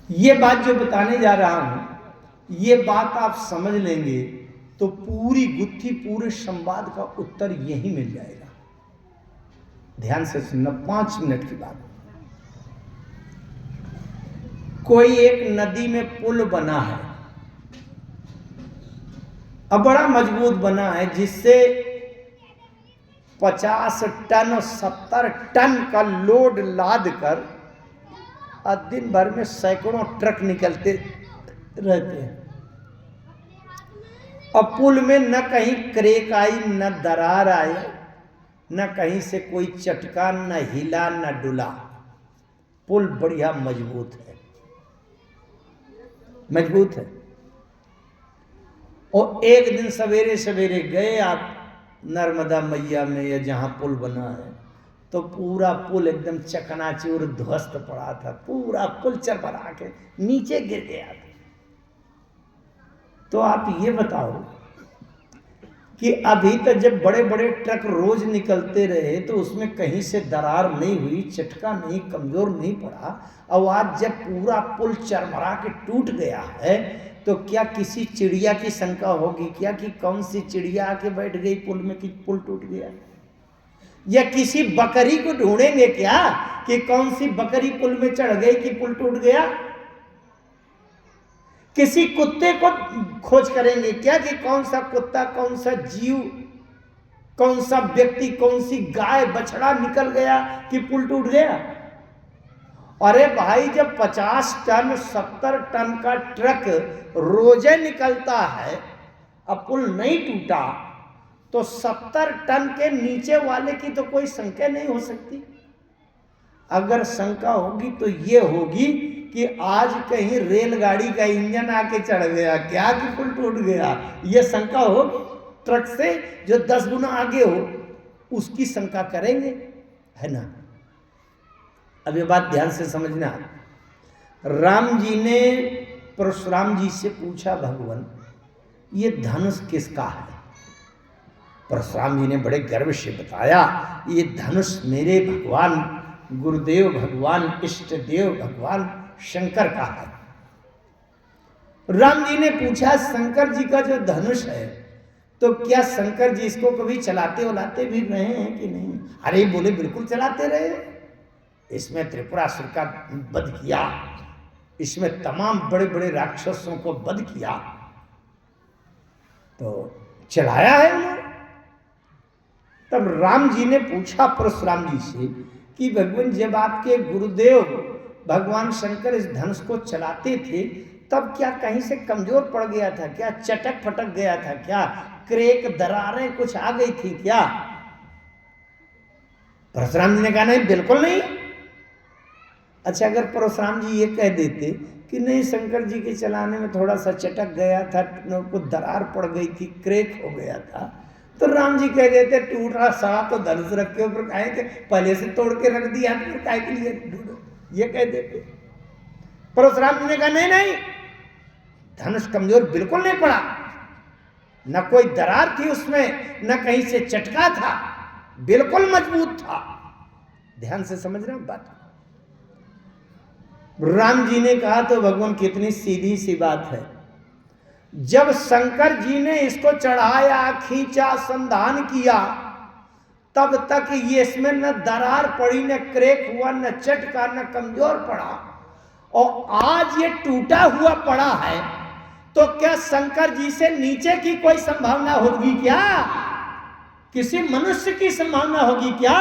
ये बात जो बताने जा रहा हूं, ये बात आप समझ लेंगे तो पूरी गुत्थी, पूरे संवाद का उत्तर यही मिल जाएगा। ध्यान से सुनना, 5 मिनट की बात। कोई एक नदी में पुल बना है, अब बड़ा मजबूत बना है, जिससे 50 टन 70 टन का लोड लाद कर दिन भर में सैकड़ों ट्रक निकलते रहते हैं। और पुल में न कहीं क्रेक आई, न दरार आई, न कहीं से कोई चटका, न हिला न डुला। पुल बढ़िया मजबूत है, मजबूत है। और एक दिन सवेरे सवेरे गए आप नर्मदा मैया में, या जहां पुल बना है, तो पूरा पुल एकदम चकनाचूर ध्वस्त पड़ा था, पूरा पुल चरपरा के नीचे गिर गया था। तो आप ये बताओ कि अभी तक जब बड़े बड़े ट्रक रोज निकलते रहे तो उसमें कहीं से दरार नहीं हुई, चटका नहीं, कमजोर नहीं पड़ा, और आज जब पूरा पुल चरमरा के टूट गया है, तो क्या किसी चिड़िया की शंका होगी क्या कि कौन सी चिड़िया आके बैठ गई पुल में कि पुल टूट गया? या किसी बकरी को ढूंढेंगे क्या कि कौन सी बकरी पुल में चढ़ गई कि पुल टूट गया? किसी कुत्ते को खोज करेंगे क्या कि कौन सा कुत्ता, कौन सा जीव, कौन सा व्यक्ति, कौन सी गाय बछड़ा निकल गया कि पुल टूट गया? अरे भाई, जब 50 टन 70 टन का ट्रक रोजे निकलता है, अब पुल नहीं टूटा, तो 70 टन के नीचे वाले की तो कोई शंका नहीं हो सकती। अगर शंका होगी तो ये होगी कि आज कहीं रेलगाड़ी का इंजन आके चढ़ गया क्या कि पुल टूट गया, ये शंका होगी। ट्रक से जो 10 गुना आगे हो उसकी शंका करेंगे, है ना? अब ये बात ध्यान से समझना। राम जी ने परशुराम जी से पूछा, भगवान ये धनुष किसका है? परशुराम जी ने बड़े गर्व से बताया, ये धनुष मेरे भगवान गुरुदेव, भगवान इष्ट देव, भगवान शंकर का है। राम जी ने पूछा, शंकर जी का जो धनुष है, तो क्या शंकर जी इसको कभी चलाते उलाते भी रहे हैं कि नहीं? अरे बोले, बिल्कुल चलाते रहे। इसमें त्रिपुरासुर का वध किया, इसमें तमाम बड़े बड़े राक्षसों को वध किया, तो चलाया है उन्होंने। तब राम जी ने पूछा परशुराम जी से कि भगवान, जब आपके गुरुदेव भगवान शंकर इस धनुष को चलाते थे, तब क्या कहीं से कमजोर पड़ गया था क्या? चटक फटक गया था क्या? क्रेक, दरारें कुछ आ गई थी क्या? परशुराम जी ने कहा, नहीं, बिल्कुल नहीं। अच्छा, अगर परशुराम जी ये कह देते कि नहीं, शंकर जी के चलाने में थोड़ा सा चटक गया था, कुछ दरार पड़ गई थी, क्रेक हो गया था, तो राम जी कह देते, टूटा सा तो धनुष रख के ऊपर काहे के पहले से तोड़ के रख दिया, फिर काहे के लिए ढूंढो, ये कह देते। परशुराम जी ने कहा, नहीं नहीं, धनुष कमजोर बिल्कुल नहीं पड़ा, न कोई दरार थी उसमें, न कहीं से चटका था, बिल्कुल मजबूत था। ध्यान से समझना बात। राम जी ने कहा, तो भगवान कितनी सीधी सी बात है। जब शंकर जी ने इसको चढ़ाया, खींचा, संधान किया, तब तक ये इसमें न दरार पड़ी, न क्रेक हुआ, न चटका, न कमजोर पड़ा, और आज ये टूटा हुआ पड़ा है, तो क्या शंकर जी से नीचे की कोई संभावना होगी क्या? किसी मनुष्य की संभावना होगी क्या?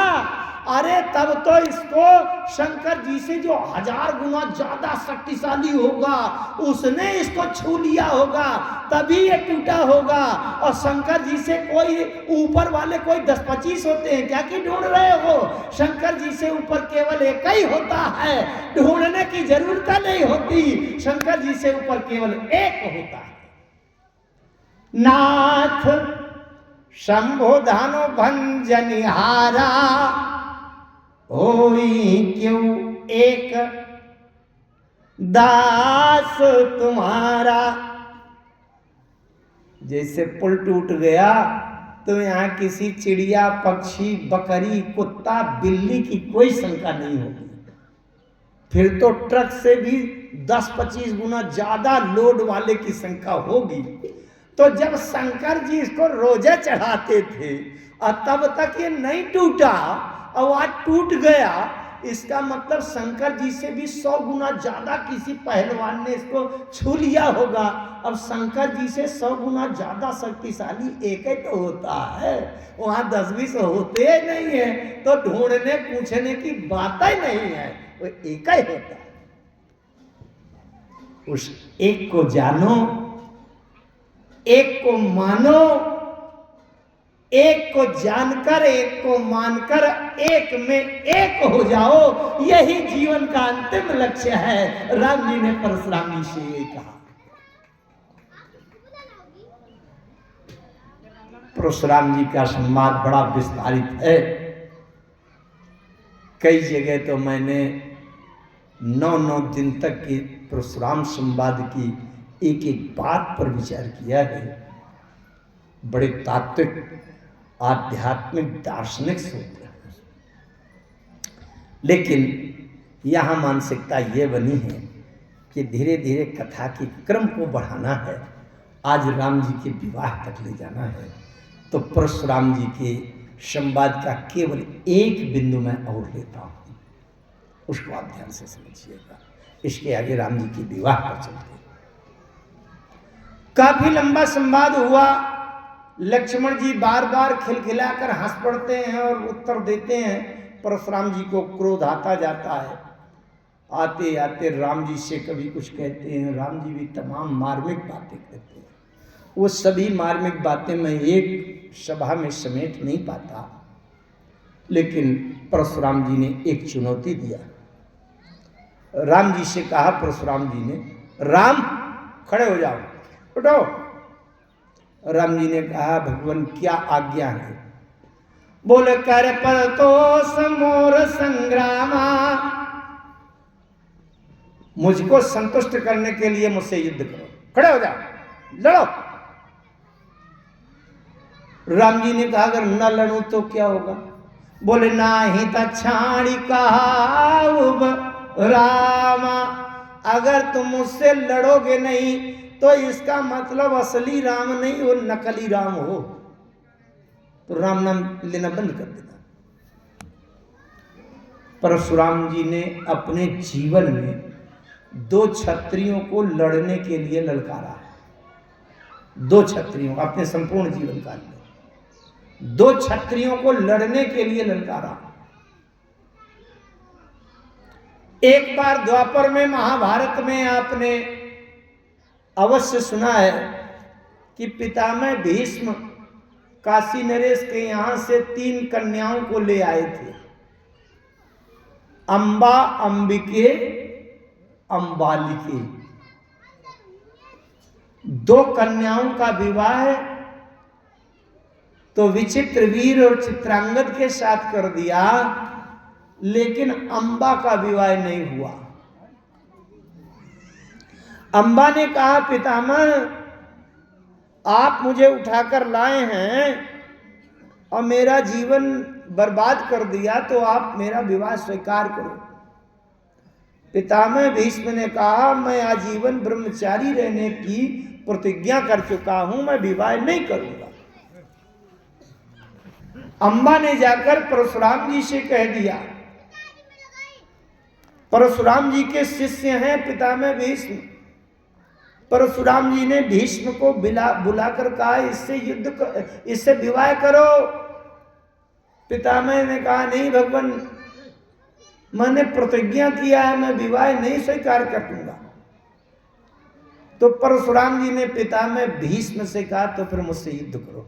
अरे तब तो इसको शंकर जी से जो 1000 गुना ज्यादा शक्तिशाली होगा, उसने इसको छू लिया होगा, तभी ये टूटा होगा। और शंकर जी से कोई ऊपर वाले कोई 10-25 होते हैं क्या कि ढूंढ रहे हो? शंकर जी से ऊपर केवल एक ही होता है, ढूंढने की जरूरत नहीं होती। शंकर जी से ऊपर केवल एक होता है। नाथ शंभो धनु भंजनिहारा, होई क्यों एक दास तुम्हारा। जैसे पुल टूट गया तो यहां किसी चिड़िया, पक्षी, बकरी, कुत्ता, बिल्ली की कोई शंका नहीं होगी। फिर तो ट्रक से भी 10-25 गुना ज्यादा लोड वाले की संख्या होगी। तो जब शंकर जी इसको रोजे चढ़ाते थे और तब तक ये नहीं टूटा और आज टूट गया, इसका मतलब शंकर जी से भी 100 गुना ज्यादा किसी पहलवान ने इसको छू लिया होगा। अब शंकर जी से 100 गुना ज्यादा शक्तिशाली एक ही तो होता है, वहां 10-20 होते नहीं है, तो ढूंढने पूछने की बात ही नहीं है, वो एक ही होता है। उस एक को जानो, एक को मानो, एक को जानकर, एक को मानकर, एक में एक हो जाओ, यही जीवन का अंतिम लक्ष्य है। राम जी ने परशुराम जी से ये कहा। परशुराम जी का संवाद बड़ा विस्तारित है। कई जगह तो मैंने 9-9 दिन तक की परशुराम संवाद की एक एक बात पर विचार किया है। बड़े तात्विक, आध्यात्मिक, दार्शनिक सूत्र है, लेकिन यहां मानसिकता ये बनी है कि धीरे धीरे कथा के क्रम को बढ़ाना है। आज राम जी के विवाह तक ले जाना है, तो परशुराम जी के संवाद का केवल एक बिंदु मैं और लेता हूं, उसको आप ध्यान से समझिएगा। इसके आगे राम जी के विवाह पर चलते। काफी लंबा संवाद हुआ। लक्ष्मण जी बार बार खिलखिलाकर हंस पड़ते हैं और उत्तर देते हैं। परशुराम जी को क्रोध आता जाता है। आते आते राम जी से कभी कुछ कहते हैं, राम जी भी तमाम मार्मिक बातें कहते हैं। वो सभी मार्मिक बातें मैं एक सभा में समेट नहीं पाता, लेकिन परशुराम जी ने एक चुनौती दिया। राम जी से कहा परशुराम जी ने, राम खड़े हो जाओ, उठो। राम जी ने कहा, भगवान क्या आज्ञा है? बोले, कर पर तो समोर संग्रामा, मुझको संतुष्ट करने के लिए मुझसे युद्ध करो, खड़े हो जाओ, लड़ो। राम जी ने कहा, अगर न लड़ूं तो क्या होगा? बोले, ना ही तछाड़ी कहाउब रामा, अगर तुम मुझसे लड़ोगे नहीं तो इसका मतलब असली राम नहीं, वो नकली राम हो, तो राम नाम लेना बंद कर देना। परशुराम जी ने अपने जीवन में 2 क्षत्रियों को लड़ने के लिए ललकारा है। 2 क्षत्रियों, अपने संपूर्ण जीवन काल में 2 क्षत्रियों को लड़ने के लिए ललकारा। एक बार द्वापर में, महाभारत में आपने अवश्य सुना है कि पितामह भीष्म काशी नरेश के यहां से 3 कन्याओं को ले आए थे। अंबा, अंबिके, अंबालिके, 2 कन्याओं का विवाह तो विचित्रवीर और चित्रांगद के साथ कर दिया, लेकिन अंबा का विवाह नहीं हुआ। अंबा ने कहा, पितामह आप मुझे उठाकर लाए हैं और मेरा जीवन बर्बाद कर दिया, तो आप मेरा विवाह स्वीकार करो। पितामह भीष्म ने कहा, मैं आजीवन ब्रह्मचारी रहने की प्रतिज्ञा कर चुका हूं, मैं विवाह नहीं करूंगा। अंबा ने जाकर परशुराम जी से कह दिया। परशुराम जी के शिष्य हैं पितामह भीष्म। परशुराम जी ने भीष्म को बुलाकर कहा, इससे युद्ध कर, इससे विवाह करो। पितामह ने कहा, नहीं भगवान, मैंने प्रतिज्ञा किया है, मैं विवाह नहीं स्वीकार करूंगा। तो परशुराम जी ने पितामह भीष्म से कहा, तो फिर मुझसे युद्ध करो।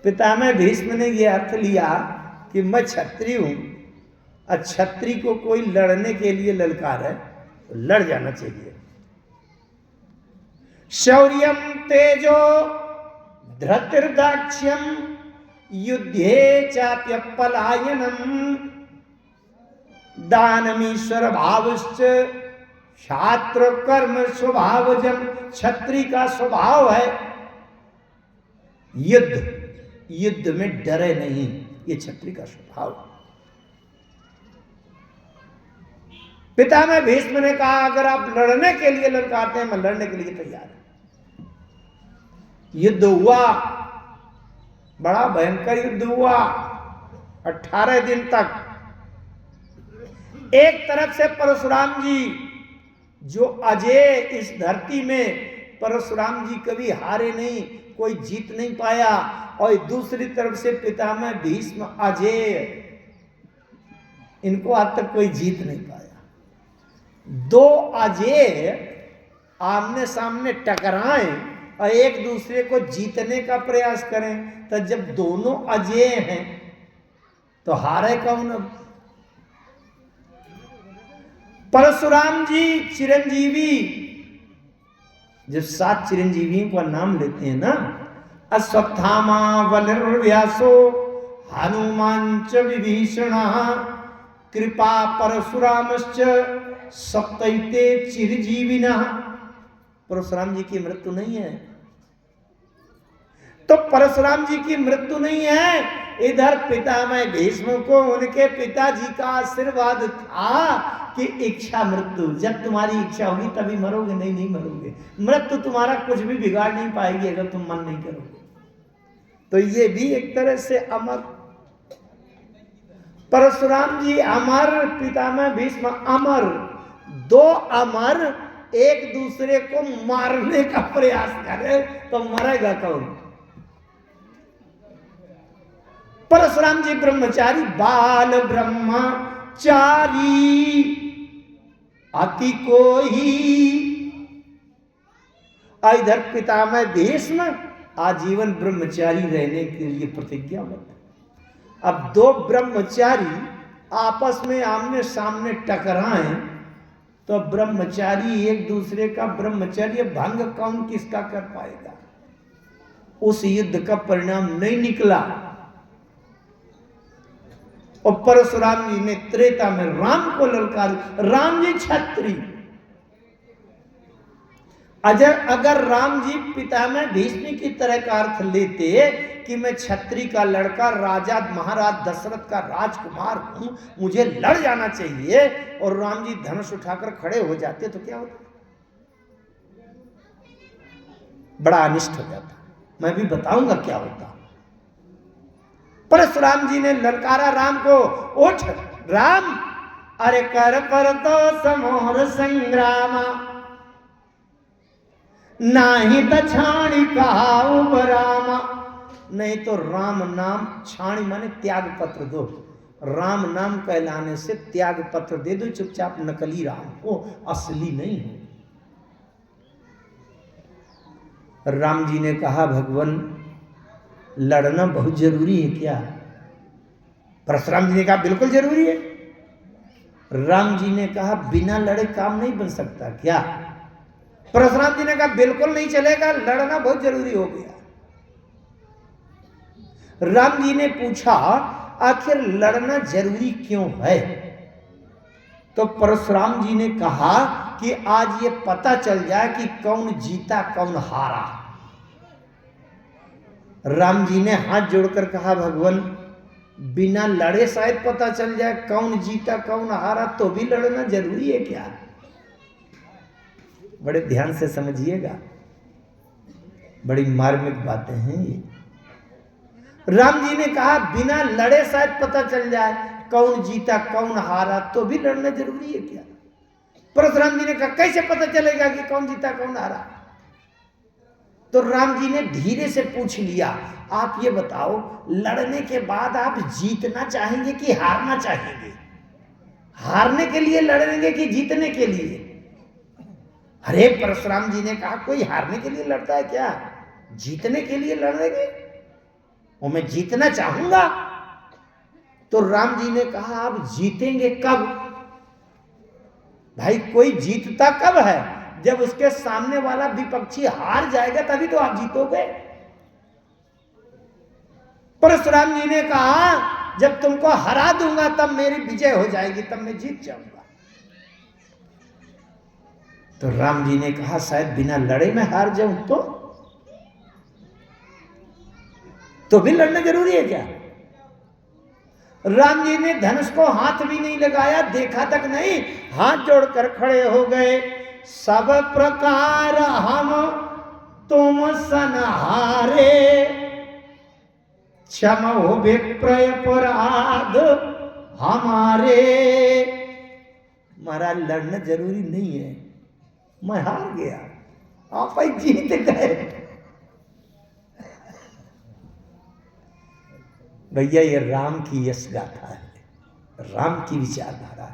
पितामह भीष्म ने यह अर्थ लिया कि मैं क्षत्रिय हूं, और क्षत्रिय को कोई लड़ने के लिए ललकार है, तो लड़ जाना चाहिए। शौर्यम तेजो धृतिर्दाक्ष्यम युद्धे चाप्य पलायनम दानमीश्वर भावश्च छात्र कर्म स्वभावजम। क्षत्रिय का स्वभाव है युद्ध, युद्ध में डरे नहीं, ये क्षत्रिय का स्वभाव। पितामह भीष्म ने कहा अगर आप लड़ने के लिए ललकारते हैं मैं लड़ने के लिए तैयार हूं। युद्ध हुआ, बड़ा भयंकर युद्ध हुआ 18 दिन तक। एक तरफ से परशुराम जी जो अजय इस धरती में, परशुराम जी कभी हारे नहीं, कोई जीत नहीं पाया, और दूसरी तरफ से पितामह भीष्म अजय, इनको आज तक कोई जीत नहीं पाया। दो अजय आमने सामने टकराएं और एक दूसरे को जीतने का प्रयास करें, तो जब दोनों अजय हैं तो हारे कौन? अब परशुराम जी चिरंजीवी, जब 7 चिरंजीवियों का नाम लेते हैं ना, अश्वत्थामा बलिर्व्यासो हनुमान च विभीषणः कृपा परशुरामश्च सप्तैते चिरजीविनः। परशुराम जी की मृत्यु नहीं है, तो परशुराम जी की मृत्यु नहीं है। इधर पितामह भीष्म को उनके पिताजी का आशीर्वाद था कि इच्छा मृत्यु, जब तुम्हारी इच्छा होगी तभी मरोगे, नहीं मरोगे। मृत्यु तुम्हारा कुछ भी बिगाड़ नहीं पाएगी अगर तुम मन नहीं करोगे। तो ये भी एक तरह से अमर, परशुराम जी अमर, पितामह भीष्म अमर, दो अमर एक दूसरे को मारने का प्रयास करे तो मरेगा कौन? परशुराम जी ब्रह्मचारी, बाल ब्रह्मचारी अति को ही। इधर पितामह भीष्म आजीवन ब्रह्मचारी रहने के लिए प्रतिज्ञाबद्ध। अब दो ब्रह्मचारी आपस में आमने सामने टकराएं तो ब्रह्मचारी एक दूसरे का ब्रह्मचर्य भंग कौन किसका कर पाएगा? उस युद्ध का परिणाम नहीं निकला। और परशुराम जी ने त्रेता में राम को ललकार। राम जी क्षत्रिय, अगर राम जी पितामह भीष्म की तरह का अर्थ लेते कि मैं क्षत्रिय का लड़का, राजा महाराज दशरथ का राजकुमार हूं, मुझे लड़ जाना चाहिए, और राम जी धनुष उठाकर खड़े हो जाते तो क्या होता? बड़ा अनिष्ट हो जाता। मैं भी बताऊंगा क्या होता। परशुराम जी ने ललकारा राम को, उठ राम, अरे कर पर तो समोर संग्राम, नाही दछाणी कहाऊ बरामा। नहीं तो राम नाम, छाणी माने त्याग पत्र दो, राम नाम कहलाने से त्याग पत्र दे दो, चुपचाप नकली राम हो, असली नहीं हो। राम जी ने कहा भगवान लड़ना बहुत जरूरी है क्या? परशुराम जी ने कहा बिल्कुल जरूरी है। राम जी ने कहा बिना लड़े काम नहीं बन सकता क्या? परशुराम जी ने कहा बिल्कुल नहीं चलेगा, लड़ना बहुत जरूरी हो गया। राम जी ने पूछा आखिर लड़ना जरूरी क्यों है? तो परशुराम जी ने कहा कि आज ये पता चल जाए कि कौन जीता कौन हारा। राम जी ने हाथ जोड़कर कहा भगवान बिना लड़े शायद पता चल जाए कौन जीता कौन हारा, तो भी लड़ना जरूरी है क्या? बड़े ध्यान से समझिएगा, बड़ी मार्मिक बातें हैं ये। राम जी ने कहा बिना लड़े शायद पता चल जाए कौन जीता कौन हारा, तो भी लड़ना जरूरी है क्या? परशुराम जी ने कहा कैसे पता चलेगा कि कौन जीता कौन हारा? तो राम जी ने धीरे से पूछ लिया, आप ये बताओ लड़ने के बाद आप जीतना चाहेंगे कि हारना चाहेंगे? हारने के लिए लड़ेंगे कि जीतने के लिए? अरे परशुराम जी ने कहा कोई हारने के लिए लड़ता है क्या? जीतने के लिए लड़ेंगे, और मैं जीतना चाहूंगा। तो राम जी ने कहा आप जीतेंगे कब? भाई कोई जीतता कब है? जब उसके सामने वाला विपक्षी हार जाएगा तभी तो आप जीतोगे। परशुराम जी ने कहा जब तुमको हरा दूंगा तब मेरी विजय हो जाएगी, तब मैं जीत जाऊंगा। तो राम जी ने कहा शायद बिना लड़े मैं हार जाऊं तो भी लड़ना जरूरी है क्या? राम जी ने धनुष को हाथ भी नहीं लगाया, देखा तक नहीं, हाथ जोड़कर खड़े हो गए। सब प्रकार हम तुम सनहारे, क्षमो विप्रय अपराध हमारे। महाराज लड़ना जरूरी नहीं है, मैं हार गया, आप ही जीत गए। भैया ये राम की यश गाथा है, राम की विचारधारा है।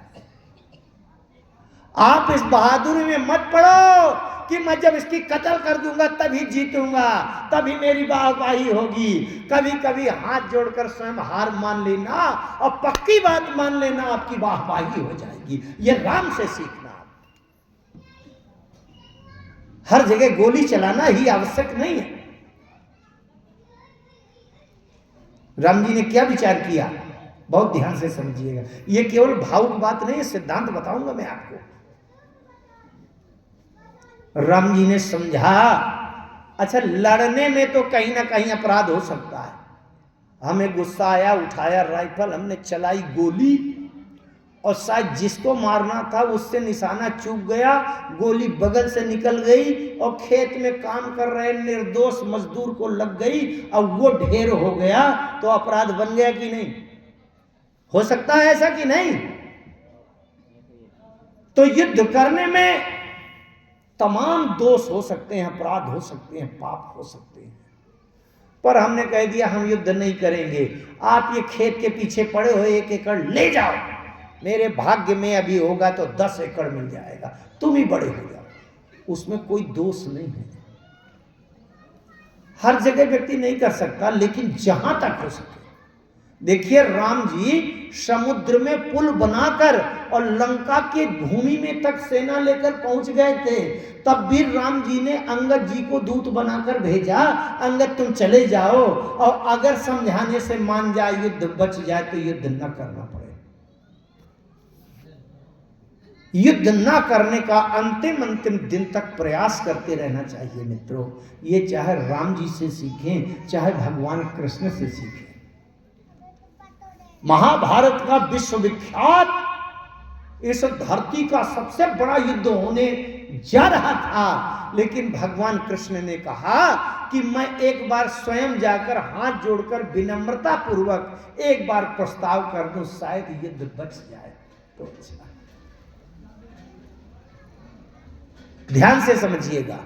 आप इस बहादुरी में मत पड़ो कि मैं जब इसकी कत्ल कर दूंगा तभी जीतूंगा, तभी मेरी वाहवाही होगी। कभी कभी हाथ जोड़कर स्वयं हार मान लेना और पक्की बात मान लेना, आपकी वाहवाही हो जाएगी। ये राम से सीखना। हर जगह गोली चलाना ही आवश्यक नहीं है। राम जी ने क्या विचार किया, बहुत ध्यान से समझिएगा। ये केवल भावुक बात नहीं है, सिद्धांत बताऊंगा मैं आपको। राम जी ने समझा, अच्छा लड़ने में तो कहीं ना कहीं अपराध हो सकता है। हमें गुस्सा आया, उठाया राइफल, हमने चलाई गोली और शायद जिसको मारना था उससे निशाना चूक गया, गोली बगल से निकल गई और खेत में काम कर रहे निर्दोष मजदूर को लग गई और वो ढेर हो गया, तो अपराध बन गया कि नहीं? हो सकता है ऐसा कि नहीं? तो युद्ध करने में तमाम दोष हो सकते हैं, अपराध हो सकते हैं, पाप हो सकते हैं, पर हमने कह दिया हम युद्ध नहीं करेंगे। आप ये खेत के पीछे पड़े हो, 1 एकड़ ले जाओ, मेरे भाग्य में अभी होगा तो 10 एकड़ मिल जाएगा, तुम ही बड़े हो जाओ। उसमें कोई दोष नहीं है। हर जगह व्यक्ति नहीं कर सकता, लेकिन जहां तक हो सके। देखिए राम जी समुद्र में पुल बनाकर और लंका के भूमि में तक सेना लेकर पहुंच गए थे, तब भी राम जी ने अंगद जी को दूत बनाकर भेजा, अंगद तुम चले जाओ और अगर समझाने से मान जाए, युद्ध बच जाए तो युद्ध न करना पड़े। युद्ध ना करने का अंतिम दिन तक प्रयास करते रहना चाहिए मित्रों। ये चाहे राम जी से सीखें, चाहे भगवान कृष्ण से सीखें। महाभारत का विश्वविख्यात इस धरती का सबसे बड़ा युद्ध होने जा रहा था, लेकिन भगवान कृष्ण ने कहा कि मैं एक बार स्वयं जाकर हाथ जोड़कर विनम्रता पूर्वक एक बार प्रस्ताव कर दूं, शायद युद्ध बच जाए तो अच्छा। ध्यान से समझिएगा।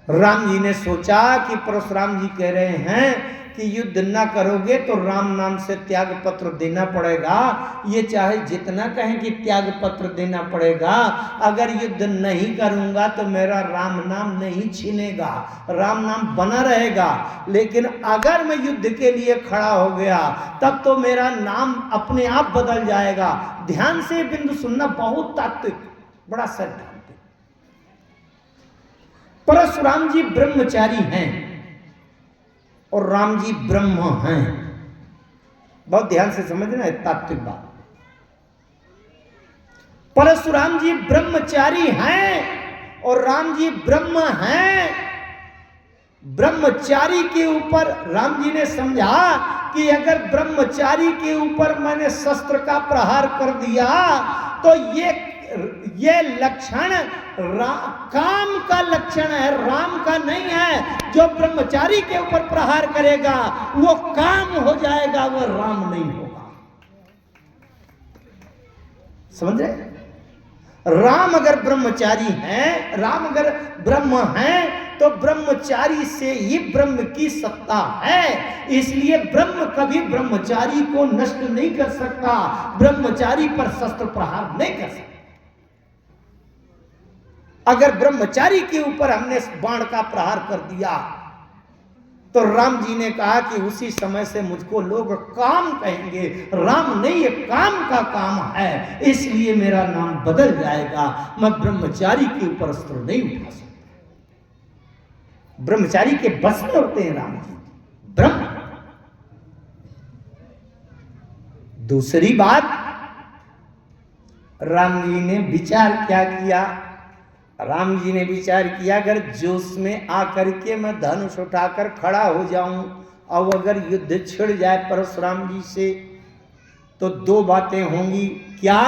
राम जी ने सोचा कि परशुराम जी कह रहे हैं कि युद्ध ना करोगे तो राम नाम से त्याग पत्र देना पड़ेगा। ये चाहे जितना कहें कि त्याग पत्र देना पड़ेगा, अगर युद्ध नहीं करूंगा तो मेरा राम नाम नहीं छिनेगा, राम नाम बना रहेगा। लेकिन अगर मैं युद्ध के लिए खड़ा हो गया तब तो मेरा नाम अपने आप बदल जाएगा। ध्यान से बिंदु सुनना, बहुत तात्विक, बड़ा सैद्धांतिक। परशुराम जी ब्रह्मचारी हैं और राम जी ब्रह्म हैं। बहुत ध्यान से समझना है तात्विक बात। परशुराम जी ब्रह्मचारी हैं और राम जी ब्रह्म हैं। ब्रह्मचारी के ऊपर राम जी ने समझा कि अगर ब्रह्मचारी के ऊपर मैंने शस्त्र का प्रहार कर दिया तो ये लक्षण काम का लक्षण है, राम का नहीं है। जो ब्रह्मचारी के ऊपर प्रहार करेगा वो काम हो जाएगा, वो राम नहीं होगा। समझ रहे? राम अगर ब्रह्मचारी हैं, राम अगर ब्रह्म हैं, तो ब्रह्मचारी से ही ब्रह्म की सत्ता है। इसलिए ब्रह्म कभी ब्रह्मचारी को नष्ट नहीं कर सकता, ब्रह्मचारी पर शस्त्र प्रहार नहीं कर सकता। अगर ब्रह्मचारी के ऊपर हमने बाण का प्रहार कर दिया तो राम जी ने कहा कि उसी समय से मुझको लोग काम कहेंगे, राम नहीं, ये काम का काम है, इसलिए मेरा नाम बदल जाएगा। मैं ब्रह्मचारी के ऊपर अस्त्र नहीं उठा सकता। ब्रह्मचारी के बस में होते हैं राम जी, ब्रह्म। दूसरी बात, राम जी ने विचार क्या किया? राम जी ने विचार किया अगर जोश में आकर के मैं धनुष उठाकर खड़ा हो जाऊं और अगर युद्ध छिड़ जाए परशुराम जी से तो दो बातें होंगी। क्या?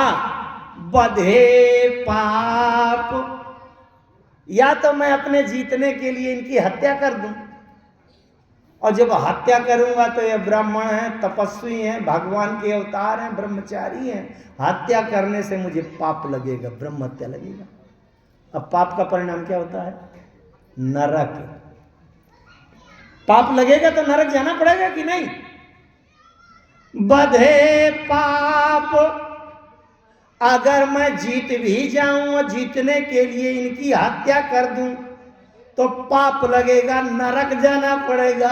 बधे पाप, या तो मैं अपने जीतने के लिए इनकी हत्या कर दूं, और जब हत्या करूंगा तो ये ब्राह्मण हैं, तपस्वी हैं, भगवान के अवतार हैं, ब्रह्मचारी हैं, हत्या करने से मुझे पाप लगेगा, ब्रह्म हत्या लगेगा। अब पाप का परिणाम क्या होता है? नरक। पाप लगेगा तो नरक जाना पड़ेगा कि नहीं? बधे पाप, अगर मैं जीत भी जाऊं और जीतने के लिए इनकी हत्या कर दूं तो पाप लगेगा, नरक जाना पड़ेगा,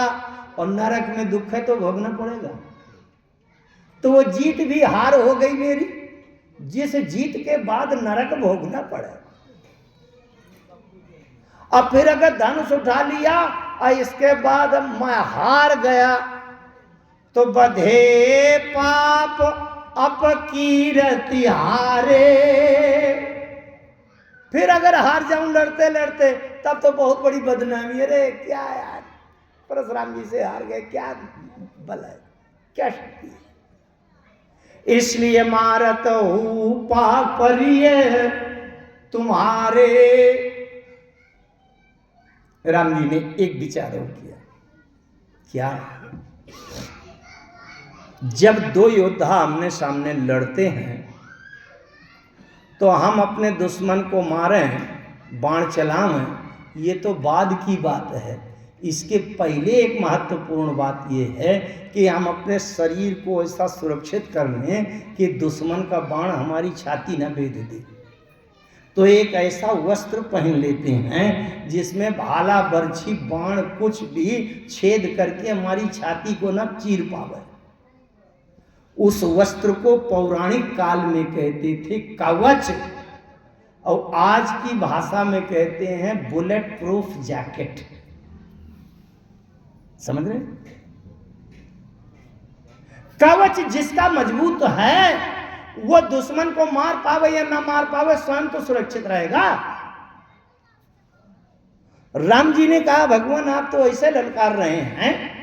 और नरक में दुख है तो भोगना पड़ेगा। तो वो जीत भी हार हो गई मेरी, जिस जीत के बाद नरक भोगना पड़े। और फिर अगर धनुष उठा लिया और इसके बाद मैं हार गया तो बधे पाप अपकीरति हारे। फिर अगर हार जाऊं लड़ते लड़ते तब तो बहुत बड़ी बदनामी। अरे क्या यार, परशुराम जी से हार गए, क्या बल है, क्या शक्ति है। इसलिए मारत हूं पापरिय तुम्हारे। राम जी ने एक विचार किया। क्या? जब दो योद्धा आमने सामने लड़ते हैं तो हम अपने दुश्मन को मारें, बाण चलाएं, ये तो बाद की बात है। इसके पहले एक महत्वपूर्ण बात यह है कि हम अपने शरीर को ऐसा सुरक्षित कर लें कि दुश्मन का बाण हमारी छाती न भेद दे। तो एक ऐसा वस्त्र पहन लेते हैं जिसमें भाला, बर्छी, बाण कुछ भी छेद करके हमारी छाती को न चीर पावे। उस वस्त्र को पौराणिक काल में कहते थे कवच, और आज की भाषा में कहते हैं बुलेट प्रूफ जैकेट। समझ रहे? कवच जिसका मजबूत है वो दुश्मन को मार पावे या ना मार पावे, स्वयं तो सुरक्षित रहेगा। राम जी ने कहा, भगवान आप तो ऐसे ललकार रहे हैं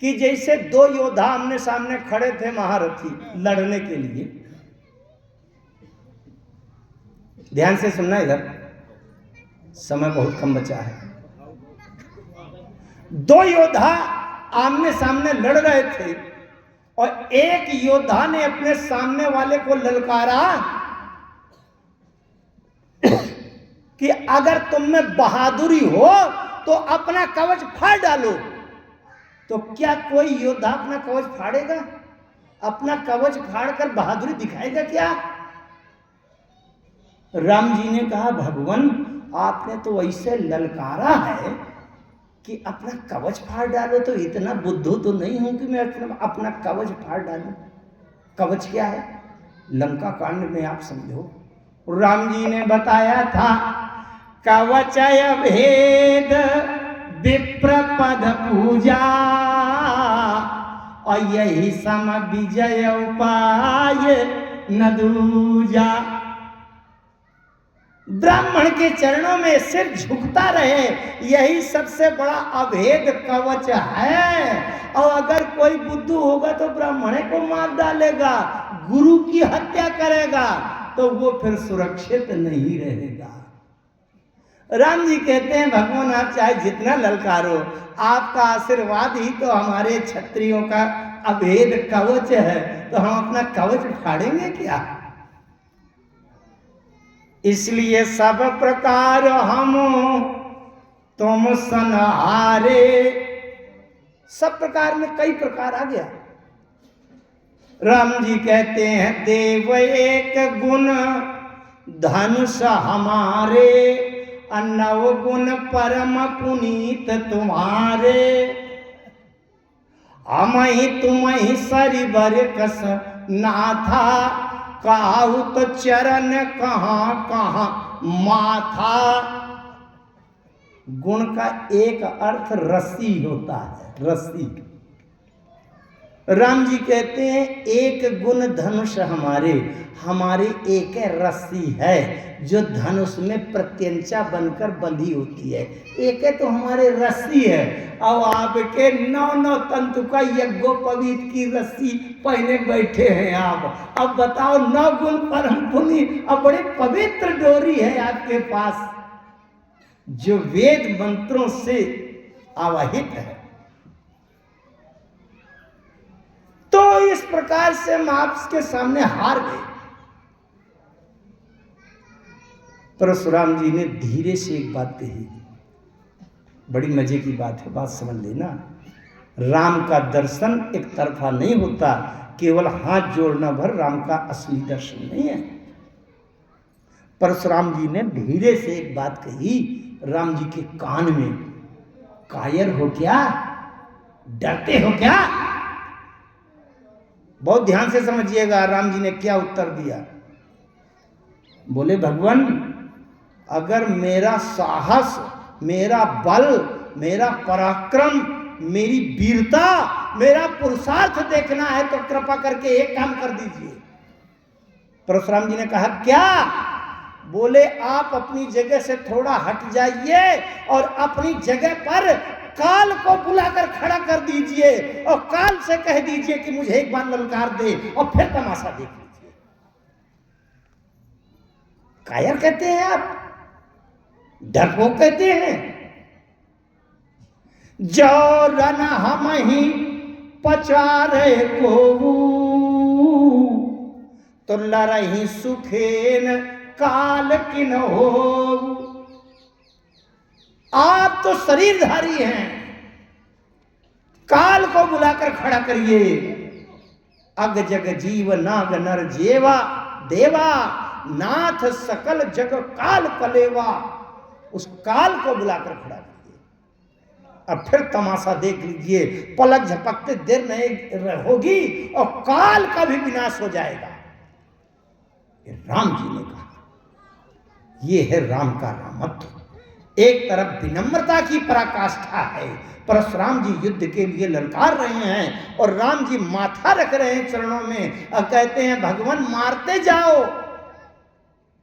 कि जैसे दो योद्धा आमने सामने खड़े थे महारथी लड़ने के लिए। ध्यान से सुनना, इधर समय बहुत कम बचा है। दो योद्धा आमने सामने लड़ रहे थे और एक योद्धा ने अपने सामने वाले को ललकारा कि अगर तुम में बहादुरी हो तो अपना कवच फाड़ डालो। तो क्या कोई योद्धा अपना कवच फाड़ेगा? अपना कवच फाड़कर बहादुरी दिखाएगा क्या? राम जी ने कहा, भगवान आपने तो ऐसे ललकारा है कि अपना कवच फाड़ डालो, तो इतना बुद्धू तो नहीं हूं कि मैं अपना कवच फाड़ डालूं। कवच क्या है? लंका कांड में आप समझो, राम जी ने बताया था कवचय भेद विप्रपद पूजा, और यही सम विजय उपाय न दूजा। ब्राह्मण के चरणों में सिर झुकता रहे, यही सबसे बड़ा अभेद कवच है। और अगर कोई बुद्धू होगा तो ब्राह्मण को मार डालेगा, गुरु की हत्या करेगा, तो वो फिर सुरक्षित नहीं रहेगा। राम जी कहते हैं, भगवान आप चाहे जितना ललकारो, आपका आशीर्वाद ही तो हमारे क्षत्रियों का अभेद कवच है, तो हम अपना कवच फाड़ेंगे क्या? इसलिए सब प्रकार हम तुम सनहारे। सब प्रकार में कई प्रकार आ गया। राम जी कहते हैं, देव एक गुण धनुष हमारे, नव गुण परम पुनीत तुम्हारे। हम ही तुम ही सरिबर कस नाथा, काहू तो चरण कहां कहां माथा। गुण का एक अर्थ रस्सी होता है, रस्सी। राम जी कहते हैं एक गुण धनुष हमारे, हमारी एक रस्सी है जो धनुष में प्रत्यंचा बनकर बंधी होती है, एक है तो हमारे रस्सी है। अब आपके 9 तंतु का यज्ञोपवीत की रस्सी पहने बैठे हैं आप। अब बताओ 9 गुण परम पुनि, अब बड़े पवित्र डोरी है आपके पास जो वेद मंत्रों से आवाहित है। तो इस प्रकार से हम आपके सामने हार गए। परशुराम जी ने धीरे से एक बात कही, बड़ी मजे की बात है, बात समझ लेना। राम का दर्शन एक तरफा नहीं होता, केवल हाथ जोड़ना भर राम का असली दर्शन नहीं है। परशुराम जी ने धीरे से एक बात कही राम जी के कान में, कायर हो क्या, डरते हो क्या? बहुत ध्यान से समझिएगा राम जी ने क्या उत्तर दिया। बोले भगवान, अगर मेरा साहस, मेरा बल, मेरा पराक्रम, मेरी वीरता, मेरा पुरुषार्थ देखना है तो कृपा करके एक काम कर दीजिए। परशुराम जी ने कहा क्या? बोले आप अपनी जगह से थोड़ा हट जाइए और अपनी जगह पर काल को बुलाकर खड़ा कर दीजिए और काल से कह दीजिए कि मुझे एक बार ललकार दे और फिर तमाशा देख लीजिए। कायर कहते हैं आप, डरपोक कहते हैं। जो रन हम ही पचारे को तो लरही सुखेन काल किन हो। आप तो शरीरधारी हैं, काल को बुलाकर खड़ा करिए। अग जग जीव नाग नर जेवा देवा नाथ सकल जग काल कलेवा। उस काल को बुलाकर खड़ा करिए, अब फिर तमाशा देख लीजिए। पलक झपकते देर नहीं होगी और काल का भी विनाश हो जाएगा। ये राम जी ने कहा, ये है राम का रामत्व। एक तरफ विनम्रता की पराकाष्ठा है, परशुराम जी युद्ध के लिए ललकार रहे हैं और राम जी माथा रख रहे हैं चरणों में और कहते हैं भगवान मारते जाओ,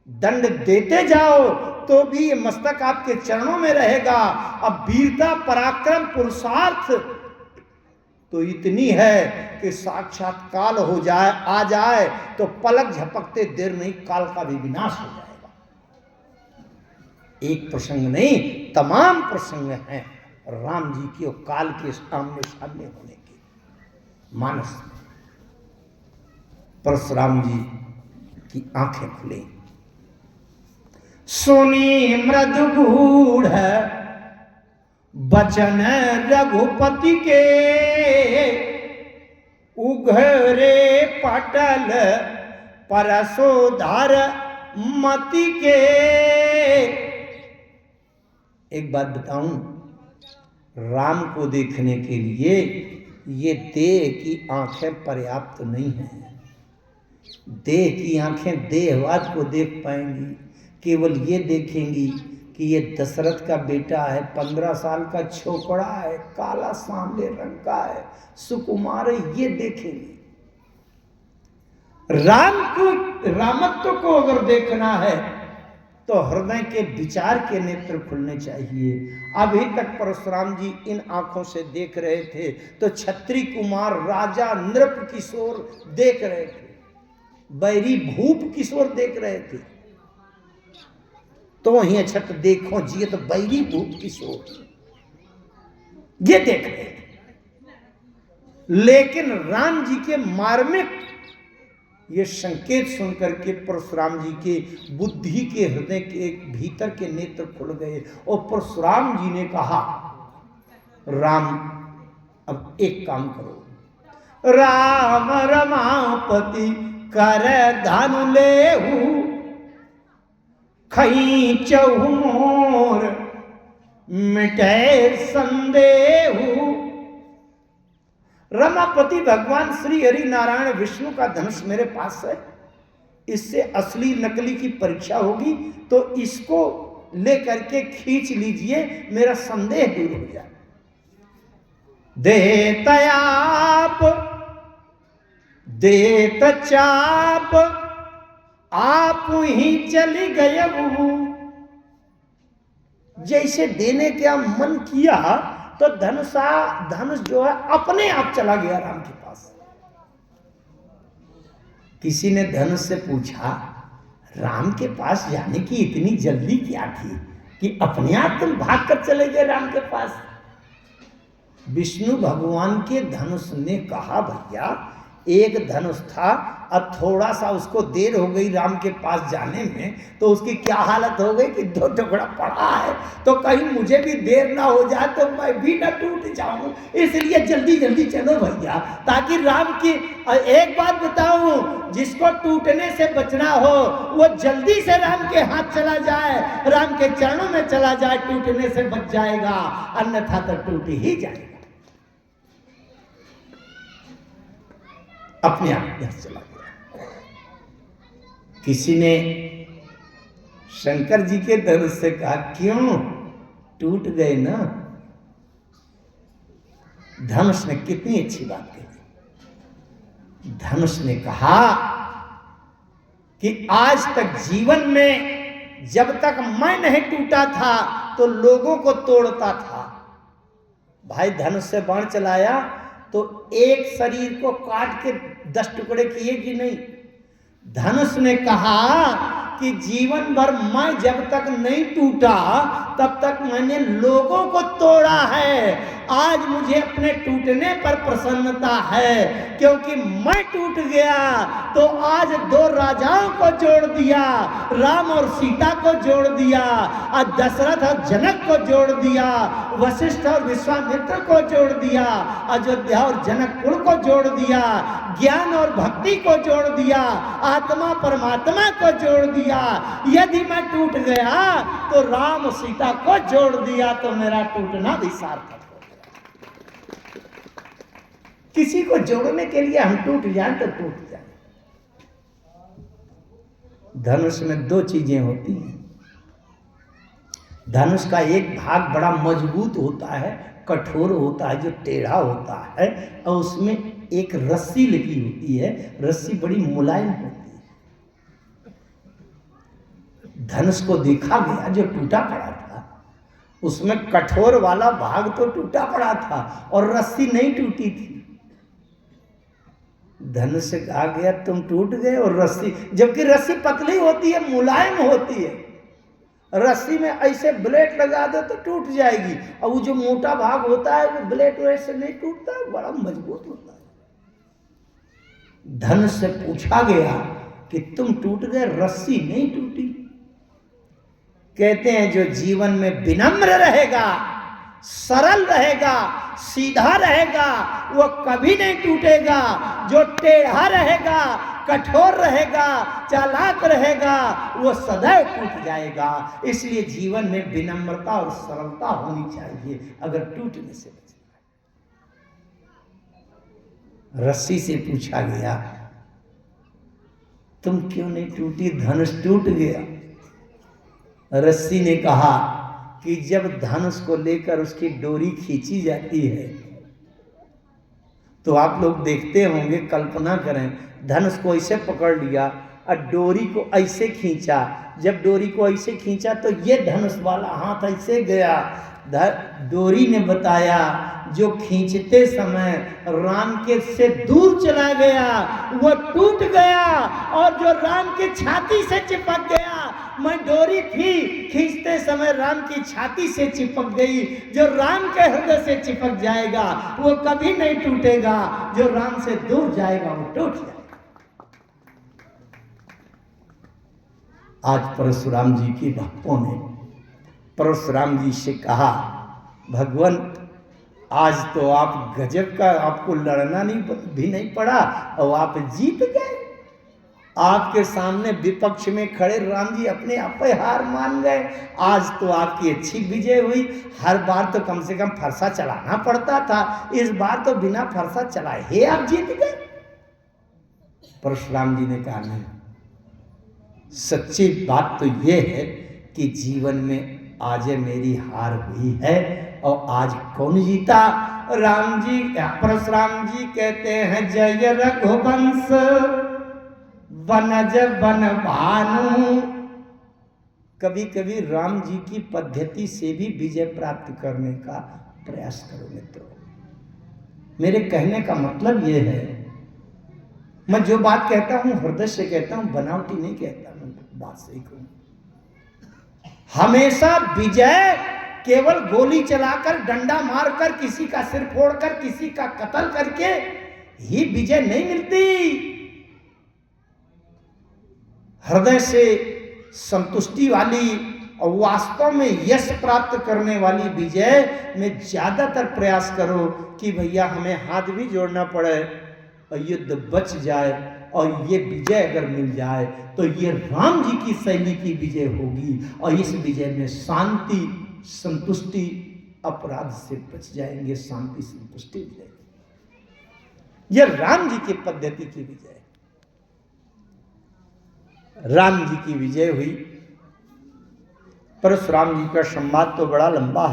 दंड देते जाओ तो भी ये मस्तक आपके चरणों में रहेगा। अब वीरता, पराक्रम, पुरुषार्थ तो इतनी है कि साक्षात काल हो जाए, आ जाए तो पलक झपकते देर नहीं काल का भी विनाश हो जाएगा। एक प्रसंग नहीं, तमाम प्रसंग हैं राम जी के और काल के सामने सामने होने के मानस में। परशुराम जी की आंखें खुली, सुनी मृदुगूढ़ बचन रघुपति के, उघरे पटल परसोधर मति के। एक बात बताऊं, राम को देखने के लिए ये देह की आंखें पर्याप्त नहीं हैं। देह की आंखें देहवाद को देख पाएंगी, केवल ये देखेंगी कि ये दशरथ का बेटा है, 15 साल का छोकरा है, काला सांवले रंग का है, सुकुमार है, ये देखेंगी। राम को, रामत्व को अगर देखना है तो हृदय के विचार के नेत्र खुलने चाहिए। अभी तक परशुराम जी इन आंखों से देख रहे थे तो छत्री कुमार, राजा, नृप किशोर देख रहे थे, बैरी भूप किशोर देख रहे थे। तो ही छत देखो जिए तो बैरी भूप किशोर ये देख रहे थे। लेकिन राम जी के मार्मिक ये संकेत सुनकर के परशुराम जी के बुद्धि के हृदय के भीतर के नेत्र खुल गए और परशुराम जी ने कहा, राम अब एक काम करो, राम रमापति कर धनु लेहु, खींचहु मोर मिटे संदेहु। रमापति भगवान श्री हरि नारायण विष्णु का धनुष मेरे पास है, इससे असली नकली की परीक्षा होगी तो इसको लेकर के खींच लीजिए, मेरा संदेह दूर हो जाए। देतयाप देत चाप आप ही चली गए। जैसे देने का मन किया तो धनुष जो है अपने आप चला गया राम के पास। किसी ने धनुष से पूछा, राम के पास जाने की इतनी जल्दी क्या थी कि अपने आप तुम भाग कर चले गए राम के पास? विष्णु भगवान के धनुष ने कहा, भैया एक धनुष था, अब थोड़ा सा उसको देर हो गई राम के पास जाने में, तो उसकी क्या हालत हो गई कि 2 टुकड़ा पड़ा है, तो कहीं मुझे भी देर ना हो जाए तो मैं भी ना टूट जाऊं, इसलिए जल्दी जल्दी चलो भैया, ताकि राम की। एक बात बताऊं, जिसको टूटने से बचना हो वो जल्दी से राम के हाथ चला जाए, राम के चरणों में चला जाए, टूटने से बच जाएगा, अन्यथा तो टूट ही जाएगा। अपने आप घर चला गया। किसी ने शंकर जी के धनुष से कहा, क्यों टूट गए ना? धनुष ने कितनी अच्छी बात कही। धनुष ने कहा कि आज तक जीवन में जब तक मैं नहीं टूटा था तो लोगों को तोड़ता था। भाई धनुष से बाण चलाया तो एक शरीर को काट के 10 टुकड़े किए कि नहीं? धनुष ने कहा कि जीवन भर मैं जब तक नहीं टूटा तब तक मैंने लोगों को तोड़ा है। आज मुझे अपने टूटने पर प्रसन्नता है, क्योंकि मैं टूट गया तो आज 2 राजाओं को जोड़ दिया, राम और सीता को जोड़ दिया, और दशरथ और जनक को जोड़ दिया, वशिष्ठ और विश्वामित्र को जोड़ दिया, अयोध्या और जनकपुर को जोड़ दिया, ज्ञान और भक्ति को जोड़ दिया, आत्मा परमात्मा को जोड़ दिया। यदि मैं टूट गया तो राम सीता को जोड़ दिया, तो मेरा टूटना भी सार्थक हो गया। किसी को जोड़ने के लिए हम टूट जाए तो टूट जाए। धनुष में 2 चीजें होती हैं। धनुष का एक भाग बड़ा मजबूत होता है, कठोर होता है, जो टेढ़ा होता है, और उसमें एक रस्सी लगी होती है, रस्सी बड़ी मुलायम होती है। धनुष को देखा गया जो टूटा पड़ा था, उसमें कठोर वाला भाग तो टूटा पड़ा था और रस्सी नहीं टूटी थी। धनुष से कहा गया तुम टूट गए, और रस्सी, जबकि रस्सी पतली होती है, मुलायम होती है, रस्सी में ऐसे ब्लेड लगा दो तो टूट जाएगी, और वो जो मोटा भाग होता है वो ब्लेड वैसे नहीं टूटता, बड़ा मजबूत होता है। धनुष से पूछा गया कि तुम टूट गए, रस्सी नहीं टूटी। कहते हैं जो जीवन में विनम्र रहेगा, सरल रहेगा, सीधा रहेगा, वो कभी नहीं टूटेगा। जो टेढ़ा रहेगा, कठोर रहेगा, चालाक रहेगा, वो सदैव टूट जाएगा। इसलिए जीवन में विनम्रता और सरलता होनी चाहिए अगर टूटने से बचना है। रस्सी से पूछा गया तुम क्यों नहीं टूटी? धनुष टूट गया। रस्सी ने कहा कि जब धनुष को लेकर उसकी डोरी खींची जाती है तो आप लोग देखते होंगे, कल्पना करें, धनुष को ऐसे पकड़ लिया और डोरी को ऐसे खींचा। जब डोरी को ऐसे खींचा तो ये धनुष वाला हाथ ऐसे गया। डोरी ने बताया जो खींचते समय राम के से दूर चला गया वो टूट गया, और जो राम की छाती से चिपक गया, मैं डोरी थी खींचते समय राम की छाती से चिपक गई। जो राम के हृदय से चिपक जाएगा वो कभी नहीं टूटेगा, जो राम से दूर जाएगा वो टूट जाएगा। आज परशुराम जी के भक्तों ने परशुराम जी से कहा, भगवान आज तो आप गजब का, आपको लड़ना भी नहीं पड़ा और आप जीत गए। आपके सामने विपक्ष में खड़े राम जी अपने आप पे हार मान गए। आज तो आपकी अच्छी विजय हुई। हर बार तो कम से कम फरसा चलाना पड़ता था, इस बार तो बिना फरसा चलाए ही आप जीत गए। परशुराम जी ने कहा नहीं, सच्ची बात तो ये है कि जीवन में आज मेरी हार हुई है, और आज कौन जीता? राम जी, परशुराम जी कहते हैं जय रघुवंश वनज वन भानु। कभी कभी राम जी की पद्धति से भी विजय प्राप्त करने का प्रयास करो मित्रों। मेरे कहने का मतलब यह है, मैं जो बात कहता हूं हृदय से कहता हूं, बनावटी नहीं कहता, मैं बात सही कहूं। हमेशा विजय केवल गोली चलाकर, डंडा मारकर, किसी का सिर फोड़कर, किसी का कत्ल करके ही विजय नहीं मिलती। हृदय से संतुष्टि वाली और वास्तव में यश प्राप्त करने वाली विजय में ज्यादातर प्रयास करो कि भैया हमें हाथ भी जोड़ना पड़े और युद्ध बच जाए, और ये विजय अगर मिल जाए तो ये राम जी की शैली की विजय होगी, और इस विजय में शांति, संतुष्टि, अपराध से बच जाएंगे, शांति संतुष्टि मिलेगी। यह राम जी की पद्धति की विजय, राम जी की विजय हुई। परशुराम जी का संवाद तो बड़ा लंबा है।